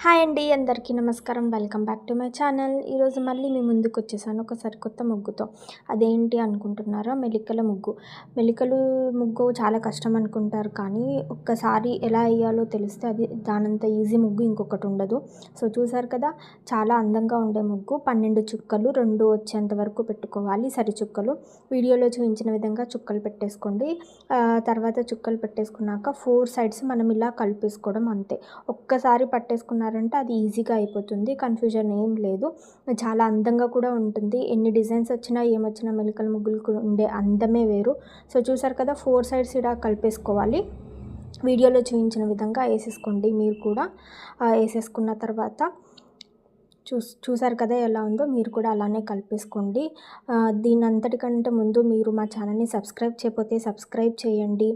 Hi అండి, అందరికీ నమస్కారం. Welcome back to my channel. ఈరోజు మళ్ళీ మీ ముందుకు వచ్చేసాను ఒక సరికొత్త ముగ్గుతో. అదేంటి అనుకుంటున్నారా? మెలికల ముగ్గు. మెలికలు ముగ్గు చాలా కష్టం అనుకుంటారు, కానీ ఒక్కసారి ఎలా వేయాలో తెలిస్తే అది దానంత ఈజీ ముగ్గు ఇంకొకటి ఉండదు. సో చూసారు కదా, చాలా అందంగా ఉండే ముగ్గు. 12 చుక్కలు 2 వచ్చేంత వరకు పెట్టుకోవాలి. సరి చుక్కలు వీడియోలో చూపించిన విధంగా చుక్కలు పెట్టేసుకోండి. తర్వాత చుక్కలు పెట్టేసుకున్నాక 4 సైడ్స్ మనం ఇలా కలిపేసుకోవడం అంతే. ఒక్కసారి పట్టేసుకున్నారంటే అది ఈజీగా అయిపోతుంది. కన్ఫ్యూజన్ ఏం లేదు. చాలా అందంగా కూడా ఉంటుంది. ఎన్ని డిజైన్స్ వచ్చినా ఏమొచ్చినా మెలికల ముగ్గులకు ఉండే అందమే వేరు. సో చూసారు కదా, 4 సైడ్స్ ఇలా కలిపేసుకోవాలి. వీడియోలో చూపించిన విధంగా వేసేసుకోండి. మీరు కూడా వేసేసుకున్న తర్వాత చూసారు కదా ఎలా ఉందో, మీరు కూడా అలానే కలిపేసుకోండి. దీని అంతటికంటే ముందు మీరు మా ఛానల్ని సబ్స్క్రైబ్ చేయకపోతే సబ్స్క్రైబ్ చేయండి.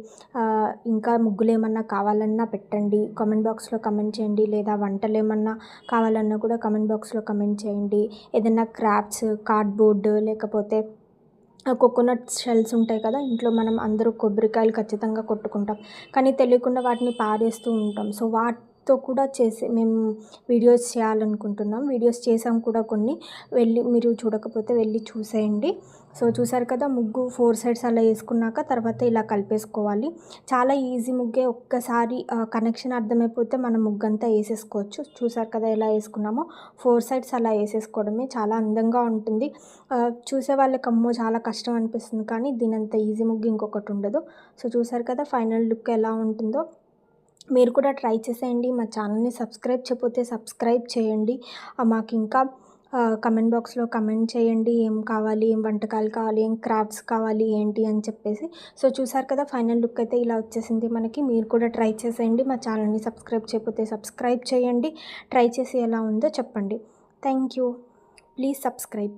ఇంకా ముగ్గులు ఏమన్నా కావాలన్నా పెట్టండి, కామెంట్ బాక్స్లో కమెంట్ చేయండి. లేదా వంటలు ఏమన్నా కావాలన్నా కూడా కమెంట్ బాక్స్లో కమెంట్ చేయండి. ఏదైనా క్రాఫ్ట్స్, కార్డ్బోర్డ్, లేకపోతే కోకోనట్ షెల్స్ ఉంటాయి కదా, ఇంట్లో మనం అందరూ కొబ్బరికాయలు ఖచ్చితంగా కొట్టుకుంటాం, కానీ తెలియకుండా వాటిని పారేస్తూ ఉంటాం. సో వాటితో కూడా మేము వీడియోస్ చేయాలనుకుంటున్నాం. వీడియోస్ చేసాం కూడా కొన్ని, మీరు చూడకపోతే వెళ్ళి చూసేయండి. సో చూసారు కదా, ముగ్గు 4 సైడ్స్ అలా వేసుకున్నాక తర్వాత ఇలా కలిపేసుకోవాలి. చాలా ఈజీ ముగ్గే. ఒక్కసారి కనెక్షన్ అర్థమైపోతే మనం ముగ్గంతా వేసేసుకోవచ్చు. చూసారు కదా ఎలా వేసుకున్నామో, 4 సైడ్స్ అలా వేసేసుకోవడమే. చాలా అందంగా ఉంటుంది. చూసే వాళ్ళకి అమ్మో చాలా కష్టం అనిపిస్తుంది, కానీ దీనంత ఈజీ ముగ్గు ఇంకొకటి ఉండదు. సో చూసారు కదా ఫైనల్ లుక్ ఎలా ఉంటుందో. మీరు కూడా ట్రై చేసేయండి. మా ఛానల్ని సబ్స్క్రైబ్ చేయకపోతే సబ్స్క్రైబ్ చేయండి. మాకు ఇంకా కమెంట్ బాక్స్లో కమెంట్ చేయండి, ఏం కావాలి, ఏం వంటకాలు కావాలి, ఏం క్రాఫ్ట్స్ కావాలి ఏంటి అని చెప్పేసి. సో చూసారు కదా, ఫైనల్ లుక్ అయితే ఇలా వచ్చేసింది మనకి. మీరు కూడా ట్రై చేసేయండి. మా ఛానల్ని సబ్స్క్రైబ్ చేయకపోతే సబ్స్క్రైబ్ చేయండి. ట్రై చేసి ఎలా ఉందో చెప్పండి. Thank you. Please subscribe.